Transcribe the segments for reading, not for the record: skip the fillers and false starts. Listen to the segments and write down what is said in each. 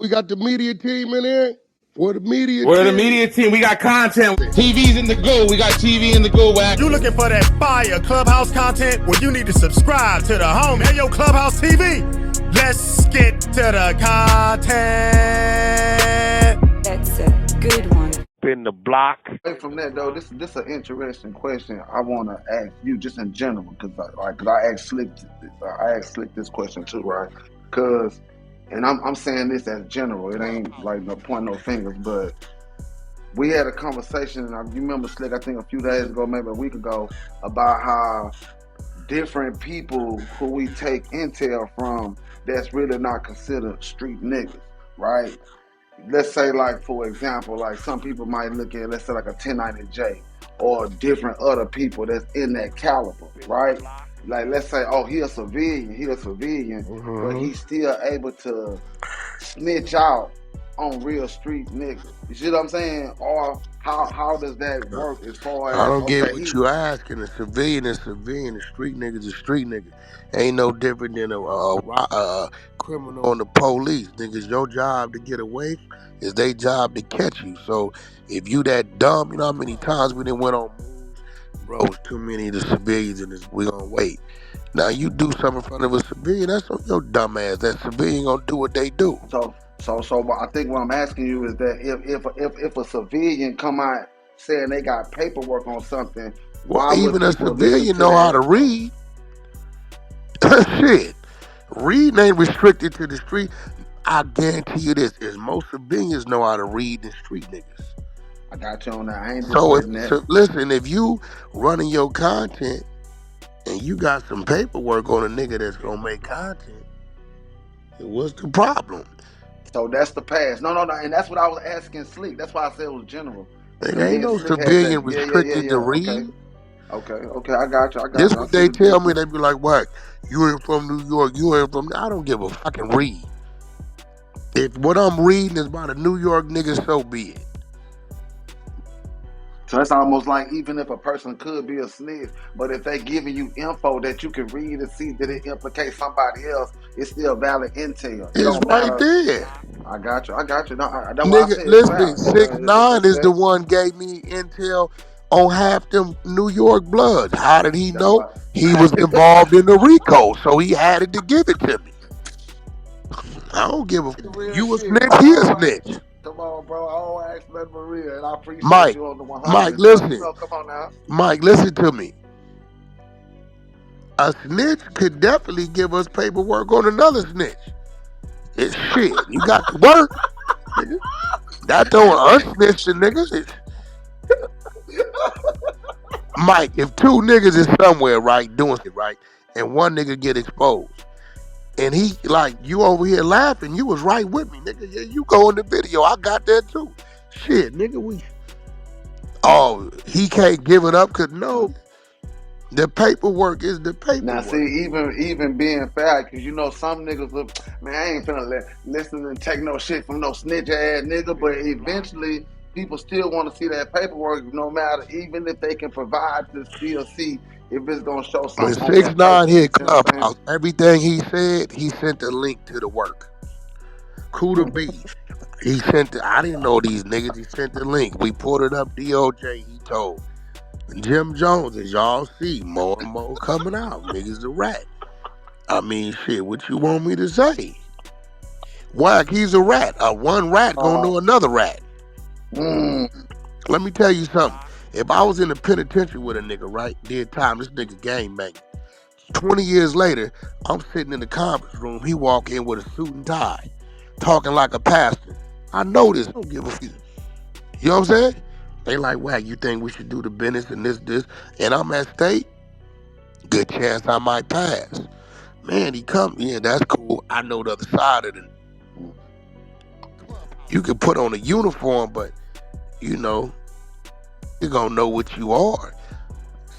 We got the media team in here. We're the media We're the team. media team. We got content. TV's in the go. We got TV in the go, Wack. You looking for that fire Clubhouse content? Well, you need to subscribe to the home. Hey, yo, Clubhouse TV. Let's get to the content. That's a good one. In the block. From that though, this is an interesting question. I want to ask you just in general because I asked Slick this question too, right? Because, and I'm saying this as general. It ain't like no point no fingers, but we had a conversation. You remember Slick? I think a few days ago, maybe a week ago, about how different people who we take intel from that's really not considered street niggas, right? Let's say, like, for example, like some people might look at, let's say, like a 1090J or different other people that's in that caliber, right? Like, let's say, oh, he a civilian, but he's still able to snitch out on real street niggas. You see what I'm saying? Or how does that work as far as... I don't get what you asking. A civilian is civilian. A street nigga's a street nigga. Ain't no different than a criminal on the police. Niggas, your job to get away is their job to catch you. So if you that dumb, you know how many times we done went on moves? Bro, it's too many of the civilians in this. We gonna wait. Now you do something in front of a civilian, that's on your dumb ass. That civilian gonna do what they do. So I think what I'm asking you is that if a civilian come out saying they got paperwork on something, well, even a civilian know how to read. Shit, reading ain't restricted to the street. I guarantee you this: is most civilians know how to read than street niggas. I got you on that. I ain't So listen, if you running your content and you got some paperwork on a nigga that's gonna make content, what's the problem? So that's the past. No, and that's what I was asking Sleep. That's why I said it was general. There ain't no civilian restricted to read. Okay, I got you. This what they tell me. They be like, "What? You ain't from New York? You ain't from?" I don't give a fucking read. If what I'm reading is about a New York nigga, so be it. So that's almost like even if a person could be a snitch, but if they giving you info that you can read and see that it implicates somebody else, it's still valid intel. It's right there. I got you. No, nigga, listen, 6ix9ine is the one gave me intel on half them New York Bloods. How did he know? He was involved in the RICO, so he had to give it to me. I don't give a you a snitch, he a snitch. Come on, bro. I don't ask nothing for real, and I appreciate you on the 100. Mike, listen. So, come on now. Mike, listen to me. A snitch could definitely give us paperwork on another snitch. It's shit. You got to work, nigga. That don't unsnitch the niggas. Mike, if two niggas is somewhere, right, doing it right, and one nigga get exposed, and he, like, you over here laughing, you was right with me, nigga. Yeah, you go in the video. I got that too. Shit, nigga, he can't give it up because no, the paperwork is the paperwork. Now, see, even being fair, because you know some niggas look, man, I ain't finna listen and take no shit from no snitch ass nigga, but eventually people still want to see that paperwork, no matter, even if they can provide to still see if it's gonna show something. When 6ix9ine hit Clubhouse, everything he said, he sent a link to the work. Kuda B. He sent I didn't know these niggas. He sent the link. We pulled it up. DOJ. He told Jim Jones, as y'all see, more and more coming out. Niggas a rat. I mean, shit. What you want me to say? Wack, he's a rat. One rat gonna know another rat. Let me tell you something. If I was in the penitentiary with a nigga, right, did time, this nigga gang banging. 20 years later, I'm sitting in the conference room. He walk in with a suit and tie, talking like a pastor. I know this. I don't give a fuck. You know what I'm saying? They like, Wack, you think we should do the business and this, and I'm at state? Good chance I might pass. Man, he come, yeah, that's cool. I know the other side of it. You can put on a uniform, but, you know, you're gonna know what you are.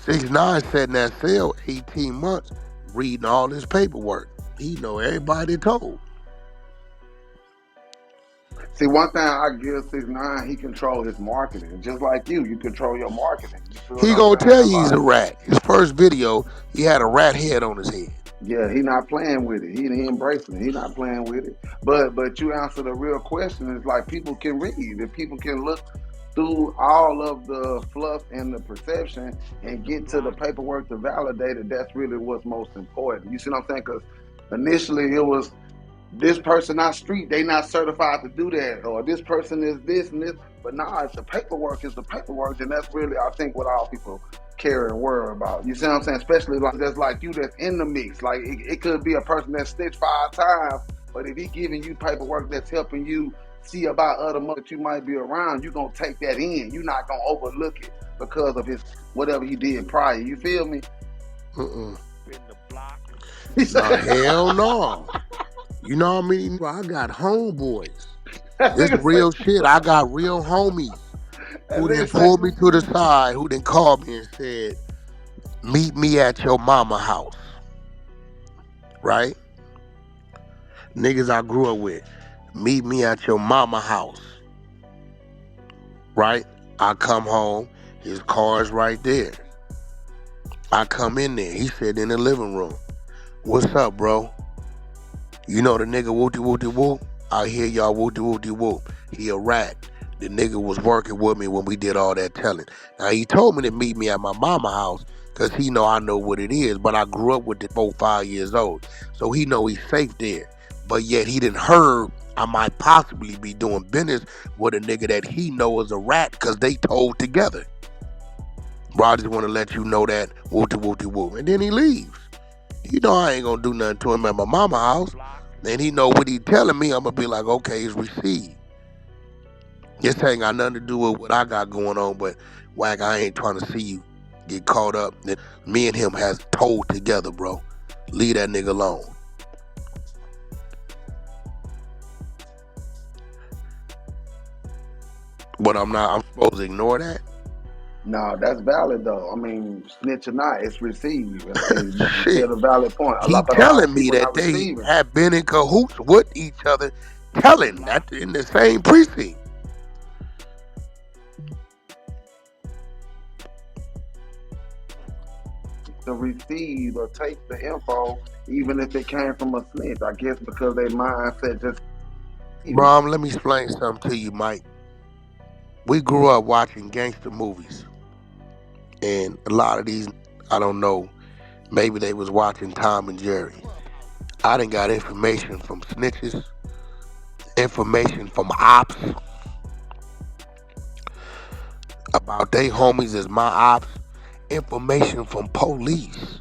6ix9ine sat in that cell 18 months reading all his paperwork. He know everybody told. See, one thing I give 6ix9ine, he control his marketing. Just like you control your marketing. He gonna tell you he's a rat. His first video, he had a rat head on his head. Yeah, he not playing with it. He embracing it. He not playing with it. But you answer the real question is like people can read. If people can look through all of the fluff and the perception and get to the paperwork to validate it, that's really what's most important. You see what I'm saying? Because initially it was this person not street, they not certified to do that, or this person is this and this. But now, if the paperwork is the paperwork, then that's really, I think, what all people care and worry about. You see what I'm saying? Especially like that's like you that's in the mix. Like it could be a person that snitched 5 times, but if he giving you paperwork that's helping you see about other that you might be around, you're gonna take that in. You're not gonna overlook it because of his whatever he did prior. You feel me? Nah, hell no. You know what I mean? I got homeboys. That This nigga say, real shit. I got real homies that who then nigga say, pulled me to the side, who then called me and said, meet me at your mama house. Right? Niggas I grew up with. Meet me at your mama house. Right? I come home, his car's right there. I come in there. He said in the living room, what's up, bro? You know the nigga wooty wooty whoop? I hear y'all wooty wooty whoop. He a rat. The nigga was working with me when we did all that telling. Now he told me to meet me at my mama house because he know I know what it is. But I grew up with the 4-5 years old. So he know he's safe there. But yet he didn't heard I might possibly be doing business with a nigga that he know is a rat because they told together. Bro, I just want to let you know that wooty wooty whoop. And then he leaves. You know I ain't gonna do nothing to him at my mama house. And he know what he telling me, I'm gonna be like, okay, it's received. This ain't got nothing to do with what I got going on, but Wack, I ain't trying to see you get caught up. Me and him has told together, bro. Leave that nigga alone. But I'm supposed to ignore that? no, that's valid though. I mean, snitch or not, it's received. And you Shit. said a valid point. He But a lot telling of me people that not they receiving. have been in cahoots with each other, telling that in the same precinct. To receive or take the info, even if it came from a snitch. I guess because their mindset just even. Bro, let me explain something to you, Mike. We grew up watching gangster movies. And a lot of these, I don't know, maybe they was watching Tom and Jerry. I done got information from snitches, information from ops about they homies as my ops, information from police,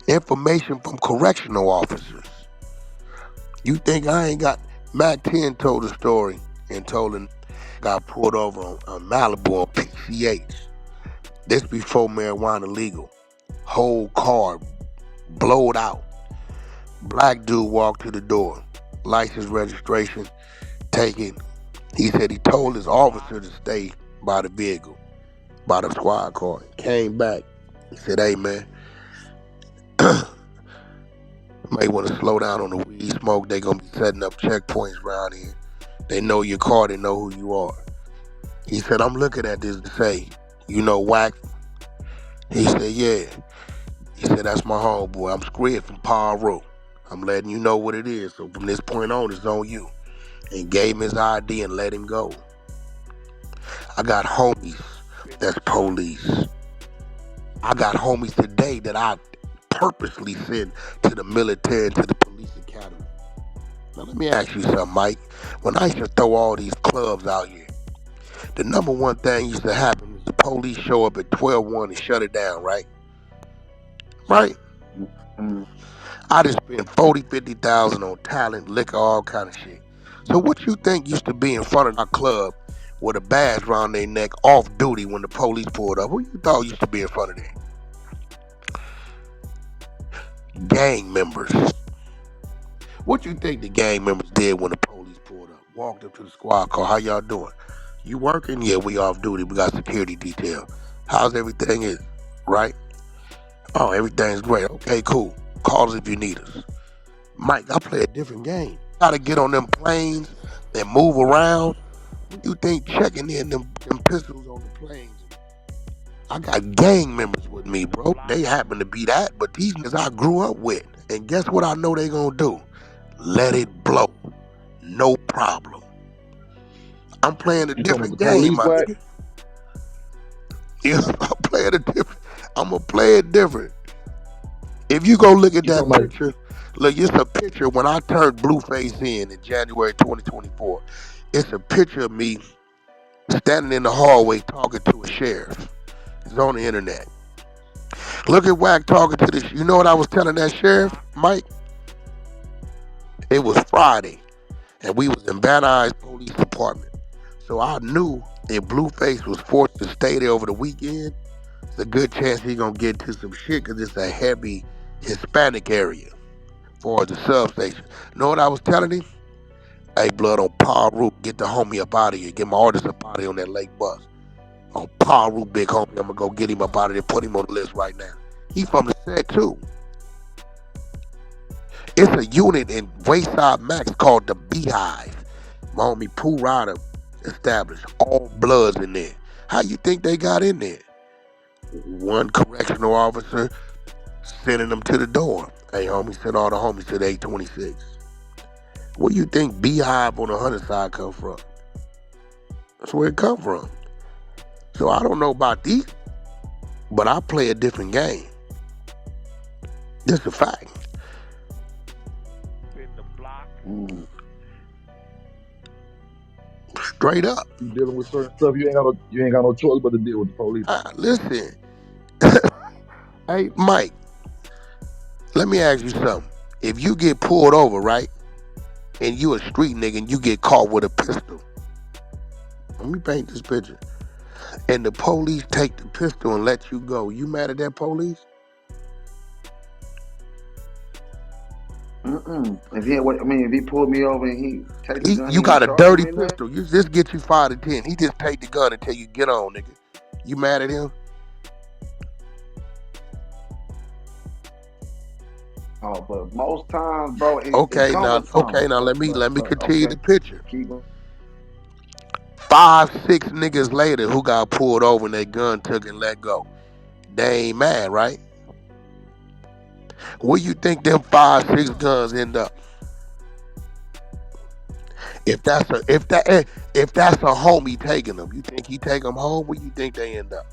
information from correctional officers. You think I ain't got... Mac 10 told a story and told him got pulled over on Malibu on PCH. This before marijuana legal. Whole car blowed out. Black dude walked to the door. License registration taken. He said he told his officer to stay by the vehicle, by the squad car. Came back. He said, hey man, may want to slow down on the weed smoke. They gonna be setting up checkpoints around here. They know your car, they know who you are. He said, I'm looking at this to say, you know Wack? He said, yeah. He said, that's my homeboy. I'm Squid from Paul. I'm letting you know what it is. So from this point on, it's on you. And gave him his ID and let him go. I got homies that's police. I got homies today that I purposely send to the military and to the police academy. Now let me ask you something, Mike. When I used to throw all these clubs out here, the number one thing used to happen is the police show up at 12-1 and shut it down, right? Right? Mm. I just spent 40, 50,000 on talent, liquor, all kind of shit. So what you think used to be in front of our club with a badge around their neck off duty when the police pulled up? Who you thought used to be in front of them? Gang members. What you think the gang members did when the police pulled up? Walked up to the squad car. How y'all doing? You working? Yeah, we off duty. We got security detail. How's everything is? Right? Oh, everything's great. Okay, cool. Call us if you need us. Mike, I play a different game. Gotta get on them planes and move around. You think checking in them pistols on the planes? I got gang members with me, bro. They happen to be that, but these niggas I grew up with. And guess what I know they gonna do? Let it blow. No problem. I'm playing a You talking about different the game, police, my Wack? nigga. Yeah, I'm playing a different. I'm gonna play it different. If you go look at You that talking about picture, look, it's a picture when I turned Blueface in January 2024. It's a picture of me standing in the hallway talking to a sheriff. It's on the internet. Look at Wack talking to this. You know what I was telling that sheriff, Mike? It was Friday, and we was in Van Nuys Police Department. So I knew if Blueface was forced to stay there over the weekend, it's a good chance he gonna get into some shit because it's a heavy Hispanic area for the substation. Know what I was telling him? Hey, blood on Paul Root, get the homie up out of here. Get my artist up out of here on that lake bus. On Paul Root, big homie, I'm gonna go get him up out of there, put him on the list right now. He from the set too. It's a unit in Wayside Max called the Beehive. My homie Pooh Ryder established all bloods in there. How you think they got in there? One correctional officer sending them to the door. Hey, homie, send all the homies to the 826. Where you think Beehive on the Hunter side come from? That's where it come from. So I don't know about these, but I play a different game. That's a fact. Mm. Straight up. you dealing with certain stuff? You ain't got no choice but to deal with the police. Listen, hey Mike, let me ask you something. If you get pulled over, right, and you a street nigga and you get caught with a pistol, let me paint this picture. And the police take the pistol and let you go. You mad at that police? If he pulled me over and he take the gun, You he ain't got a charging dirty me nothing. pistol. You just get you 5 to 10. He just take the gun and tell you get on, nigga. You mad at him? Oh, but most times, bro, it Okay, come now, with something. let me continue Okay, the picture. keep going. 5, 6 niggas later who got pulled over and their gun took and let go. They ain't mad, right? Where you think them 5, 6 guns end up? If that's a homie taking them, you think he take them home? Where you think they end up?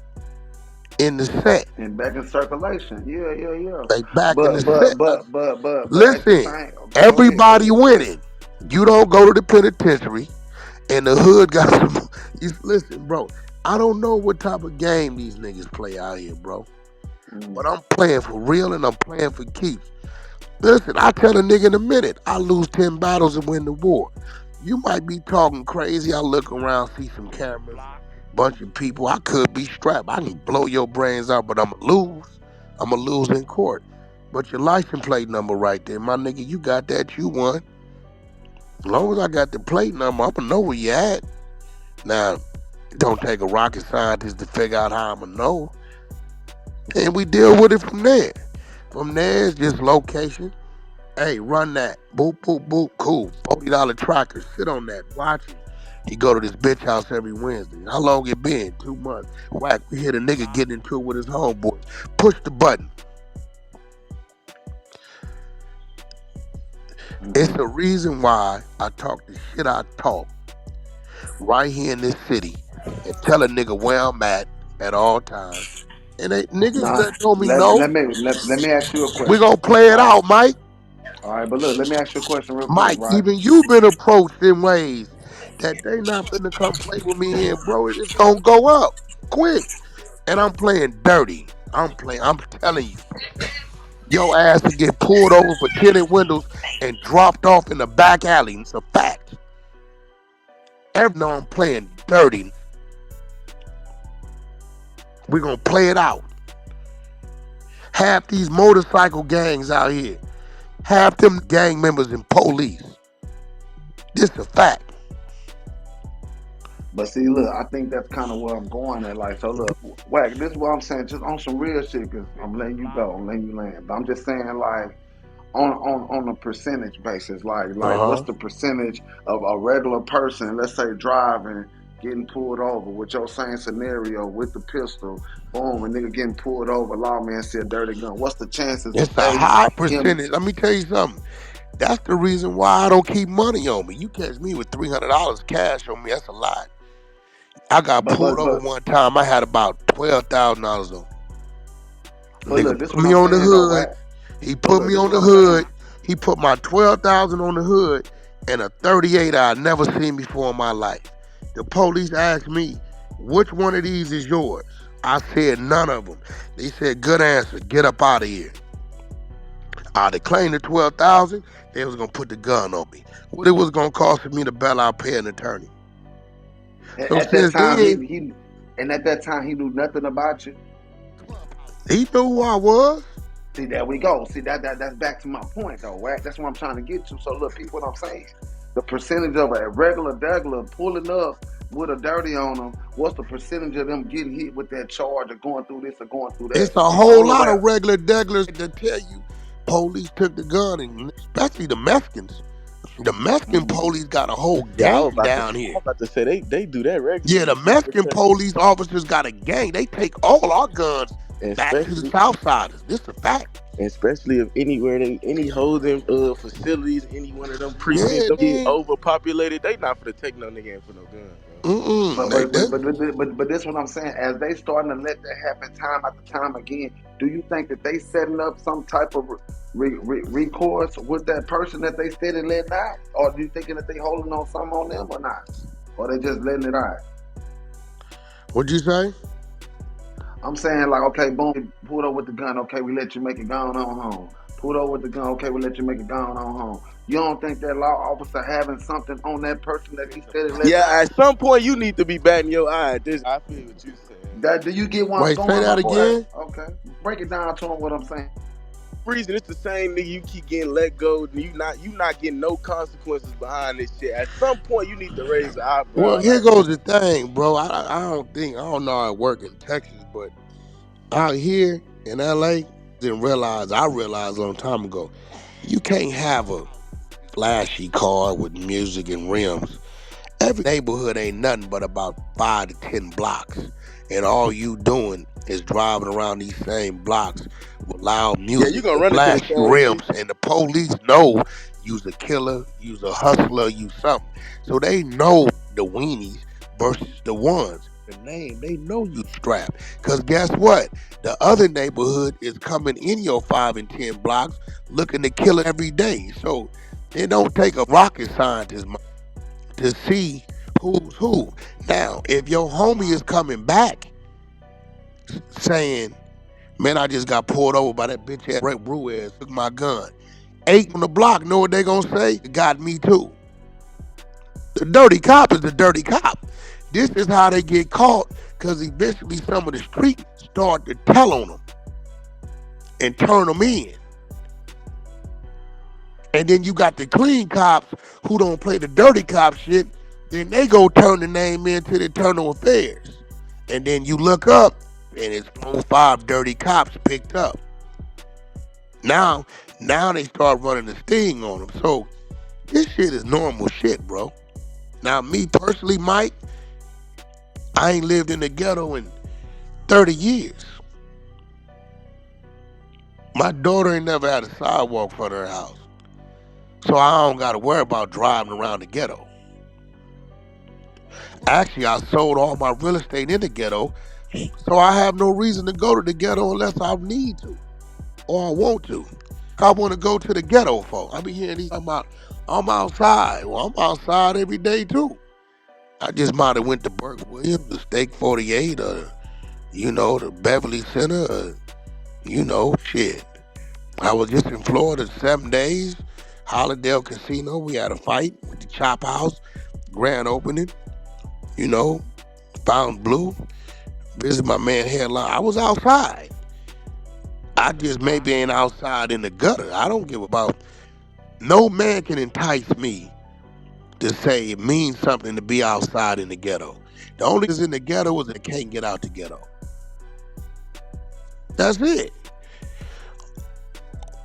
In the set. And back in circulation. Yeah. They back in the But set. but but but but but at the Listen, same, go ahead, go everybody ahead. winning. You don't go to the penitentiary, and the hood got some. Listen, bro. I don't know what type of game these niggas play out here, bro. Mm. But I'm playing for real and I'm playing for keeps. Listen, I tell a nigga in a minute, I lose 10 battles and win the war. You might be talking crazy. I look around, see some cameras, bunch of people. I could be strapped. I can blow your brains out, but I'ma lose. I'ma lose in court. But your license plate number right there, my nigga, you got that, you won. As long as I got the plate number, I'ma know where you at. Now, it don't take a rocket scientist to figure out how I'ma know. And we deal with it from there. From there, it's just location. Hey, run that. Boop, boop, boop. Cool. $40 tracker. Sit on that. Watch it. He go to this bitch house every Wednesday. How long it been? 2 months. Whack, we hit a nigga getting into it with his homeboys. Push the button. It's Mm-hmm. the reason why I talk the shit I talk right here in this city and tell a nigga where I'm at all times. And they niggas Now, that know me let, know. let me let me ask you a We question. gonna play it All right, out, Mike. all right. But look, let me ask you a question real quick, Mike, right? even you been approached in ways that they not finna come play with me here, bro. It's gonna go up quick. And I'm playing dirty. I'm telling you. Your ass will get pulled over for tinted windows and dropped off in the back alley. It's a fact. Every know I'm playing dirty. We're gonna play it out. Half these motorcycle gangs out here, half them gang members and police. This a fact. But see, look, I think that's kind of where I'm going at. Like, so look, Wack, this is what I'm saying, just on some real shit, because I'm letting you go, I'm letting you land. But I'm just saying, like, on a percentage basis, like Uh what's huh. the percentage of a regular person, let's say driving, getting pulled over with your same scenario with the pistol, boom, a nigga getting pulled over, lawman see a dirty gun. What's the chances of It's a high him? percentage. Let me tell you something. That's the reason why I don't keep money on me. You catch me with $300 cash on me, that's a lot. I got But pulled but over but one time. I had about $12,000 on. but Nigga look, this put what me I'm on the saying though, hood. Wack. He But put look, me this on what the I'm saying. hood. He put my 12,000 on the hood and a 38 I never seen before in my life. The police asked me, which one of these is yours? I said none of them. They said, good answer. Get up out of here. I declaimed the 12,000. They was gonna put the gun on me. What it was gonna cost me to bail out pay an attorney. So At that since time, then, he and at that time he knew nothing about you. he knew who I was. See, there we go. See that's back to my point though, right? That's what I'm trying to get to. So look, people, what I'm saying, the percentage of a regular degular pulling up with a dirty on them, what's the percentage of them getting hit with that charge or going through this or going through that? It's a It's whole only lot way. of regular degglers that tell you police took the gun, and especially the Mexicans. The Mexican Mm. police got a whole Yeah, gang down I here. was about to say they do that Yeah, regularly. the Mexican police officers got a gang. They take all our guns back to the Especially South Siders. This is a fact. especially if anywhere they any holding facilities, any one of them precincts Yeah, get then. overpopulated, they not for to take no nigga in for no gun, bro. Mm-mm. But They, but they, but but but this what I'm saying. As they starting to let that happen time after time again, do you think that they setting up some type of recourse with that person that they steady letting out, or do you thinking that they holding on some on them or not, or they just letting it out? what'd you say? I'm saying like, okay, boom, pulled over with the gun. Okay, we let you make it gone on home. Pulled over with the gun. Okay, we let you make it gone on home. You don't think that law officer having something on that person that he steady letting Yeah, out? at some point you need to be batting your eye at this. I feel what you saying. That do you get where I'm Wait, say going, my that boy? again? Okay, break it down to him. What I'm saying. Reason it's the same nigga you keep getting let go and you not getting no consequences behind this shit. At some point you need to raise an Well, eyebrow. here Like, goes the thing, bro. I don't know how it work in Texas, but out here in LA, I realized a long time ago, you can't have a flashy car with music and rims. Every neighborhood ain't nothing but about 5 to 10 blocks. And all you doing is driving around these same blocks with loud yeah, you music, gonna with run into the flashy same rims. people. And the police know you's a killer, you's a hustler, you something. So they know the weenies versus the ones. The name, they know you strapped. Cause guess what? The other neighborhood is coming in your 5 and 10 blocks looking to kill it every day. So it don't take a rocket scientist to see who's who. Now, if your homie is coming back saying, man, I just got pulled over by that bitch ass Ray Brewer, took my gun. 8 on the block, know what they gonna say? It got me too. The dirty cop is the dirty cop. This is how they get caught, because eventually some of the street start to tell on them and turn them in. And then you got the clean cops who don't play the dirty cop shit. Then they go turn the name into the internal affairs. And then you look up and it's 5 dirty cops picked up. Now, now they start running the sting on them. So this shit is normal shit, bro. Now, me personally, Mike, I ain't lived in the ghetto in 30 years. My daughter ain't never had a sidewalk for her house. So I don't got to worry about driving around the ghetto. Actually, I sold all my real estate in the ghetto, so I have no reason to go to the ghetto unless I need to or I want to. I want to go to the ghetto for. I be hearing these talking about I'm outside. Well, I'm outside every day too. I just might have went to Burke Williams, the Steak 48, or the Beverly Center, or, shit. I was just in Florida 7 days. Hollandale Casino. We had a fight with the Chop House, grand opening. You know, found Blue. Visit my man Headline. I was outside. I just maybe ain't outside in the gutter. I don't give about. No man can entice me to say it means something to be outside in the ghetto. The only is in the ghetto is that can't get out the ghetto. That's it.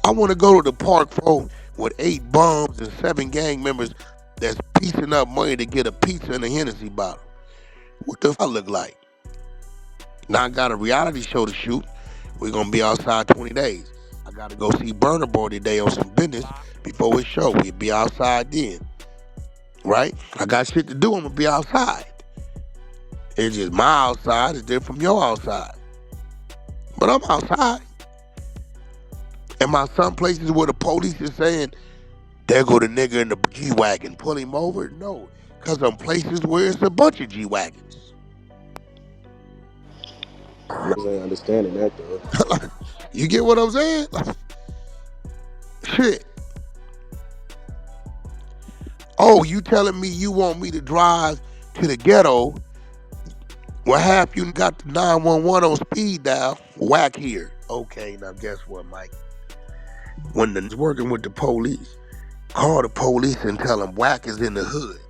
I want to go to the park for with 8 bums and 7 gang members that's piecing up money to get a pizza and a Hennessy bottle. What the fuck I look like? Now I got a reality show to shoot. We're gonna be outside 20 days. I gotta go see Burner Boy today on some business before his show. We'll be outside then, right? I got shit to do. I'm gonna be outside. It's just my outside is different from your outside, but I'm outside. Am I some places where the police is saying, there go the nigga in the G-Wagon, pull him over? No, because I'm places where it's a bunch of G-Wagons. Niggas ain't understanding that though. You get what I'm saying? Shit. Oh, you telling me you want me to drive to the ghetto where half you got the 911 on speed dial? Wack here. Okay, now guess what, Mike? When the working with the police, call the police and tell them Wack is in the hood.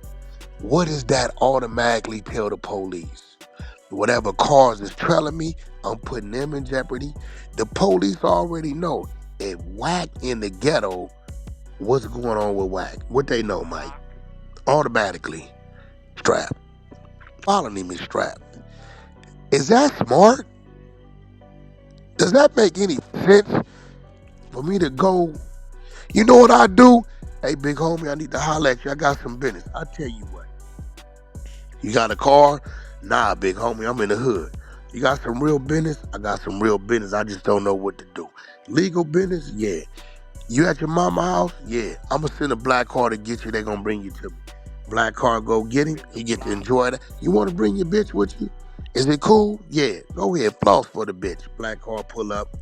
What does that automatically tell the police? Whatever cars is trailing me, I'm putting them in jeopardy. The police already know if Wack in the ghetto, what's going on with Wack? What they know, Mike? Automatically, strapped. Following him is strapped. Is that smart? Does that make any sense for me to go? You know what I do? Hey, big homie, I need to holler at you. I got some business. I tell you what. You got a car? Nah, big homie, I'm in the hood. You got some real business? I got some real business. I just don't know what to do. Legal business? Yeah. You at your mama house? Yeah. I'm gonna send a black car to get you. They gonna bring you to me. Black car go get him. He get to enjoy that. You want to bring your bitch with you? Is it cool? Yeah. Go ahead. Floss for the bitch. Black car pull up.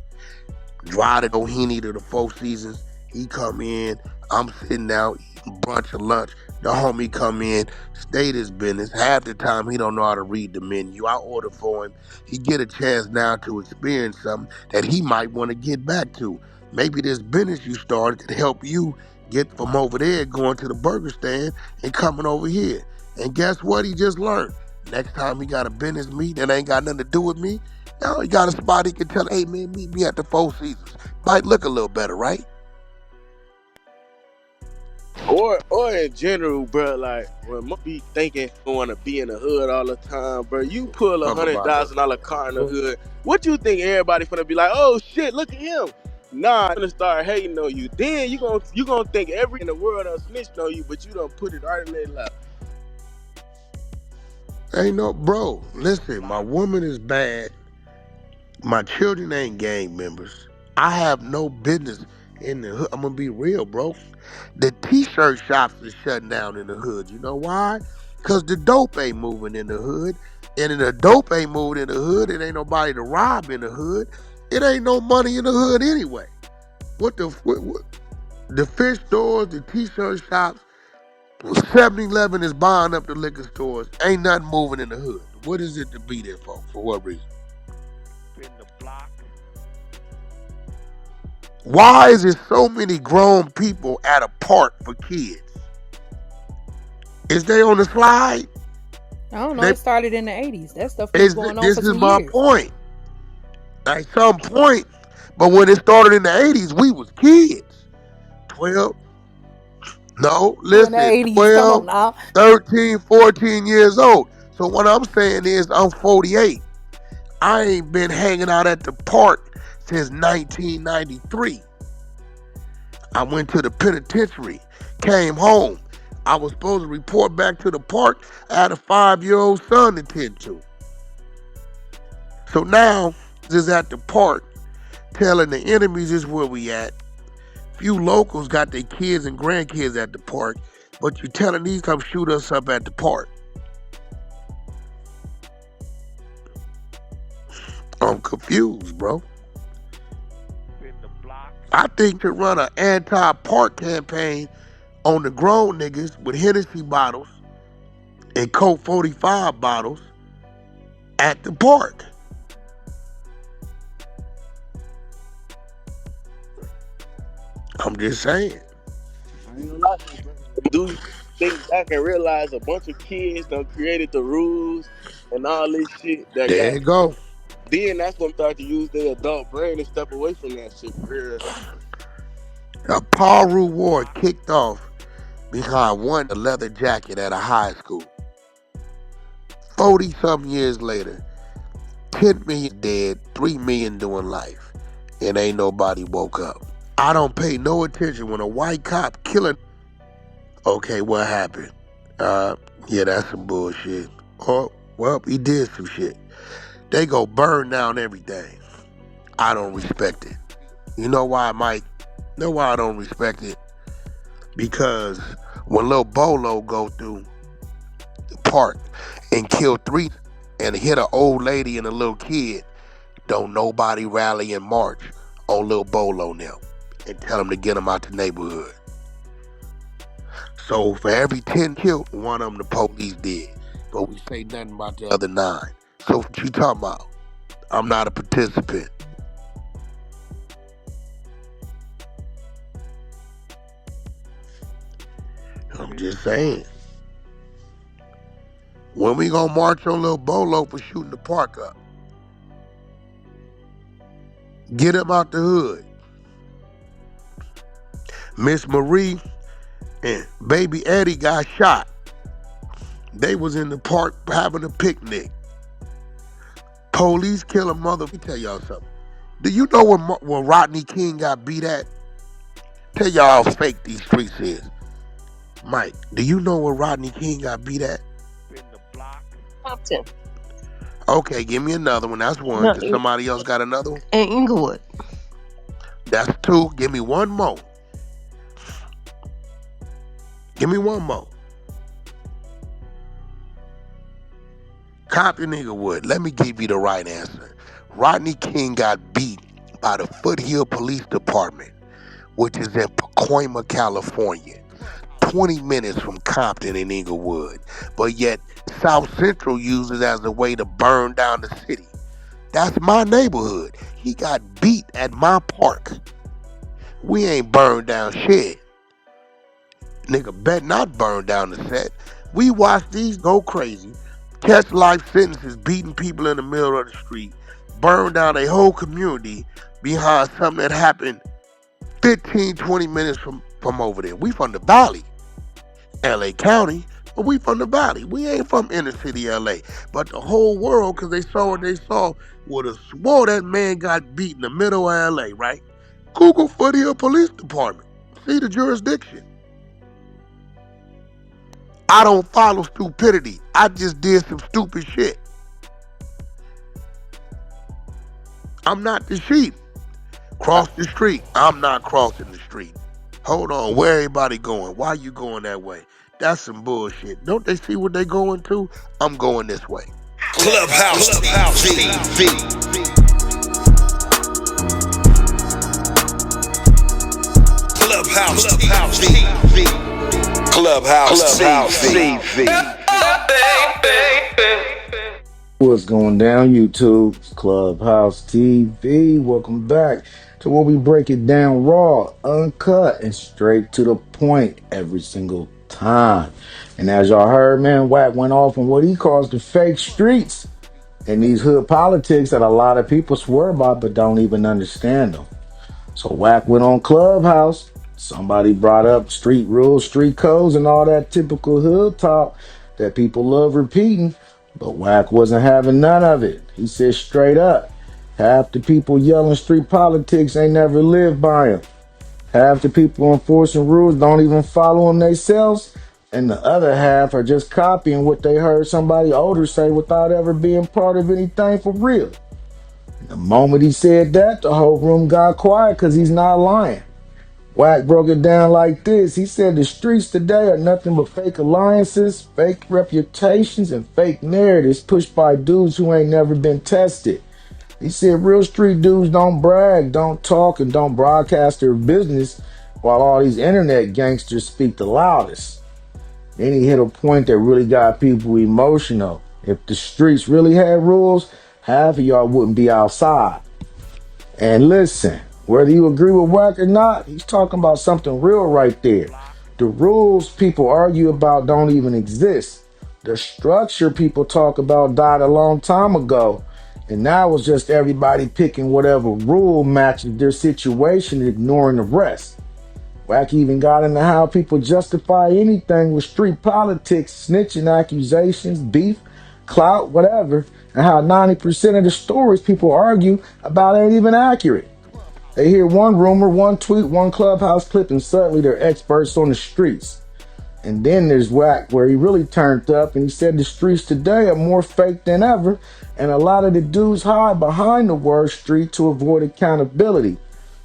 Drive to Doheny to the Four Seasons. He come in. I'm sitting out eating brunch or lunch. The homie come in, state his business. Half the time he don't know how to read the menu. I order for him. He get a chance now to experience something that he might want to get back to. Maybe this business you started could help you get from over there going to the burger stand and coming over here. And guess what he just learned? Next time he got a business meet that ain't got nothing to do with me, now he got a spot he can tell, hey man, meet me at the Four Seasons. Might look a little better, right? Or in general, bro, like when most be thinking you want to be in the hood all the time, bro. You pull a Talk about that. $100,000 car in the hood. What you think everybody finna be like? Oh shit, look at him. Nah, gonna start hating on you. Then you gonna think every in the world done snitched on you, but you don't put it right in their lap. Ain't no, bro, listen, my woman is bad. My children ain't gang members. I have no business in the hood. I'm gonna be real, bro. The t-shirt shops is shutting down in the hood. You know why? Cause the dope ain't moving in the hood. And if the dope ain't moving in the hood, it ain't nobody to rob in the hood. It ain't no money in the hood anyway. What? The fish stores, the t-shirt shops, 7-Eleven is buying up the liquor stores. Ain't nothing moving in the hood. What is it to be there for? For what reason? In the block. Why is there so many grown people at a park for kids? Is they on the slide? I don't know. They, It started in the 80s. That stuff was going on this for is some my years. point. At some point, but when it started in the 80s, we was kids. 12, no, You in the listen, 80s. Come on 12, now. 13, 14 years old. So what I'm saying is I'm 48. I ain't been hanging out at the park since 1993. I went to the penitentiary, came home. I was supposed to report back to the park. I had a 5-year-old son to tend to. So now, just at the park, telling the enemies is where we at. Few locals got their kids and grandkids at the park, but you telling these come shoot us up at the park. I'm confused, bro. I think to run an anti-park campaign on the grown niggas with Hennessy bottles and Coke 45 bottles at the park. I'm just saying. I ain't gonna lie to you, bro. Do you think back and realize a bunch of kids done created the rules and all this shit that There got. you go. Then that's when start to use their adult brain and step away from that shit for real. A Paru War kicked off behind one leather jacket at a high school. 40 something years later, 10 million dead, 3 million doing life, and ain't nobody woke up. I don't pay no attention when a white cop killing. Okay, what happened? Yeah, that's some bullshit. Oh, well, he did some shit. They go burn down everything. I don't respect it. You know why, Mike? You know why I don't respect it? Because when Lil Bolo go through the park and kill 3 and hit an old lady and a little kid, don't nobody rally and march on Lil Bolo now and tell them to get them out the neighborhood. So for every 10 killed, one of them the police did. But we say nothing about the other 9. So what you talking about? I'm not a participant. I'm just saying. When we gonna march on Lil Bolo for shooting the park up? Get him out the hood. Miss Marie and baby Eddie got shot. They was in the park having a picnic. Police kill a mother. Let me tell y'all something. Do you know where Rodney King got beat at? Tell y'all how fake these streets is. Mike, do you know where Rodney King got beat at? In the block. Compton. Okay, give me another one. That's one. No, Does somebody else got another one? in Inglewood. That's 2. Give me one more. Give me one more. Compton, Inglewood. Let me give you the right answer. Rodney King got beat by the Foothill Police Department, which is in Pacoima, California. 20 minutes from Compton and Inglewood. But yet, South Central uses it as a way to burn down the city. That's my neighborhood. He got beat at my park. We ain't burned down shit. Nigga, bet not burn down the set. We watch these go crazy, catch life sentences, beating people in the middle of the street, burn down a whole community behind something that happened 15, 20 minutes from over there. We from the valley, LA County, but we from the valley. We ain't from inner city LA. But the whole world, because they saw what they saw, would have swore that man got beat in the middle of LA, right? Google Foothill Police Department. See the jurisdiction. I don't follow stupidity. I just did some stupid shit. I'm not the sheep. Cross the street. I'm not crossing the street. Hold on, where everybody going? Why you going that way? That's some bullshit. Don't they see what they going to? I'm going this way. Clubhouse TV. Clubhouse TV. Clubhouse TV. What's going down, YouTube? Clubhouse TV. Welcome back to where we break it down raw, uncut, and straight to the point every single time. And as y'all heard, man, Wack went off on what he calls the fake streets and these hood politics that a lot of people swear by but don't even understand them. So Wack went on Clubhouse. Somebody brought up street rules, street codes, and all that typical hood talk that people love repeating. But Wack wasn't having none of it. He said straight up, half the people yelling street politics ain't never lived by them. Half the people enforcing rules don't even follow them themselves. And the other half are just copying what they heard somebody older say without ever being part of anything for real. The moment he said that, the whole room got quiet because he's not lying. Wack broke it down like this. He said the streets today are nothing but fake alliances, fake reputations, and fake narratives pushed by dudes who ain't never been tested. He said real street dudes don't brag, don't talk, and don't broadcast their business, while all these internet gangsters speak the loudest. Then he hit a point that really got people emotional. If the streets really had rules, half of y'all wouldn't be outside. And listen, whether you agree with Wack or not, he's talking about something real right there. The rules people argue about don't even exist. The structure people talk about died a long time ago. And now it's just everybody picking whatever rule matches their situation and ignoring the rest. Wack even got into how people justify anything with street politics, snitching accusations, beef, clout, whatever, and how 90% of the stories people argue about ain't even accurate. They hear one rumor, one tweet, one Clubhouse clip, and suddenly they're experts on the streets. And then there's Wack, where he really turned up and he said the streets today are more fake than ever, and a lot of the dudes hide behind the word street to avoid accountability.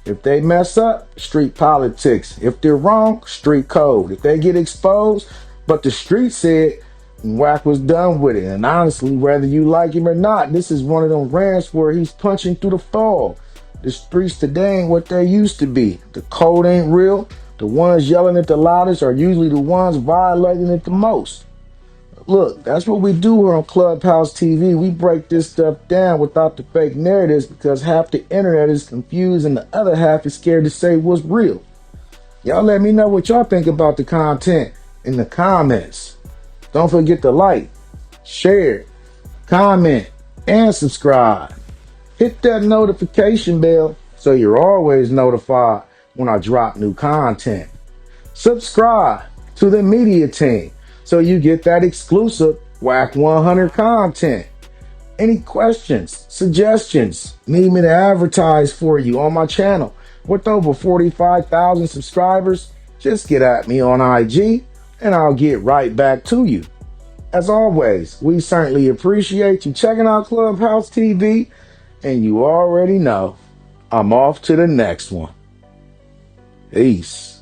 If they mess up, street politics. If they're wrong, street code. If they get exposed, but the street said, Wack was done with it. And honestly, whether you like him or not, this is one of them rants where he's punching through the fog. The streets today ain't what they used to be. The code ain't real. The ones yelling at the loudest are usually the ones violating it the most. Look, that's what we do here on Clubhouse TV. We break this stuff down without the fake narratives because half the internet is confused and the other half is scared to say what's real. Y'all let me know what y'all think about the content in the comments. Don't forget to like, share, comment, and subscribe. Hit that notification bell so you're always notified when I drop new content. Subscribe to the media team so you get that exclusive Wack 100 content. Any questions, suggestions, need me to advertise for you on my channel with over 45,000 subscribers, just get at me on IG and I'll get right back to you. As always, we certainly appreciate you checking out Clubhouse TV, and you already know I'm off to the next one. Peace.